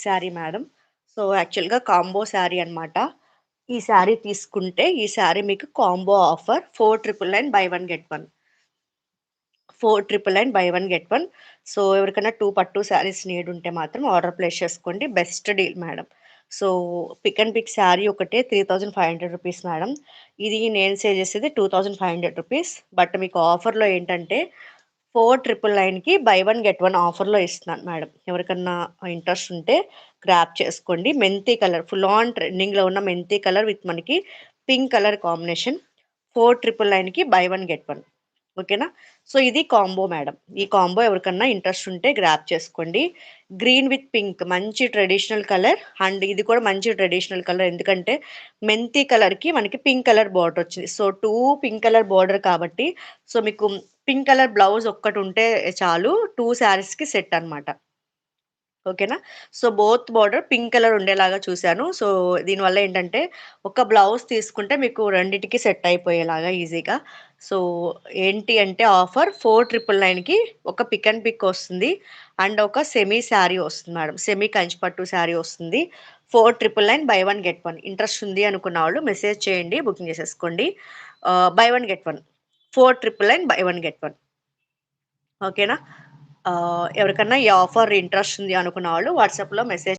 Sari madam. So, యాక్చువల్‌గా combo sari అనమాట. ఈ శారీ తీసుకుంటే, ఈ శారీ మీకు combo offer 4999 buy 1 get 1. 4999 buy 1 get 1. So, ఎవరికైనా 2 పట్టు శారీస్ నీడ్ ఉంటే మాత్రం ఆర్డర్ ప్లేస్ చేసుకోండి. Best deal madam. So, pick and pick sari ఒకటే రూ. 3500 మేడం. ఇది నేను సేల్ చేసేది రూ. 2500. బట్ మీకు ఆఫర్‌లో ఏంటంటే 4999కి బై 1 గెట్ 1 ఆఫర్‌లో ఇస్తున్నాను మేడం. ఎవరికన్నా ఇంట్రెస్ట్ ఉంటే గ్రాబ్ చేసుకోండి. మెంతి కలర్ ఫుల్ ఆన్ ట్రెండింగ్‌లో ఉన్న మెంతి కలర్ విత్ మనకి పింక్ కలర్ కాంబినేషన్ 4999కి బై 1 గెట్ 1. ఓకేనా? సో, ఇది కాంబో మేడం. ఈ కాంబో ఎవరికన్నా ఇంట్రెస్ట్ ఉంటే గ్రాబ్ చేసుకోండి. గ్రీన్ విత్ పింక్ మంచి ట్రెడిషనల్ కలర్ అండ్ ఇది కూడా మంచి ట్రెడిషనల్ కలర్. ఎందుకంటే మెంతి కలర్‌కి మనకి పింక్ కలర్ బార్డర్ వచ్చింది. సో, 2 పింక్ కలర్ బార్డర్ కాబట్టి సో, మీకు పింక్ కలర్ బ్లౌజ్ ఒక్కటుంటే చాలు 2 శారీస్‌కి సెట్ అనమాట. ఓకేనా? So, both border pink colour ఉండేలాగా చూసాను. సో, దీనివల్ల ఏంటంటే, ఒక బ్లౌజ్ తీసుకుంటే మీకు రెండిటికి సెట్ అయిపోయేలాగా ఈజీగా. సో, ఏంటి అంటే ఆఫర్ 4999కి ఒక పిక్ అండ్ పిక్ వస్తుంది. అండ్ ఒక సెమీ శారీ వస్తుంది మేడం. సెమీ కంచి పట్టు శారీ వస్తుంది. 4999 బై 1 గెట్ 1. ఇంట్రెస్ట్ ఉంది అనుకున్న వాళ్ళు మెసేజ్ చేయండి. బుకింగ్ చేసేసుకోండి. By 1 get 1. 4999 buy 1 get 1. ఓకేనా? ఎవరికన్నా ఈ ఆఫర్ ఇంట్రెస్ట్ ఉంది అనుకున్న వాళ్ళు వాట్సాప్‌లో మెసేజ్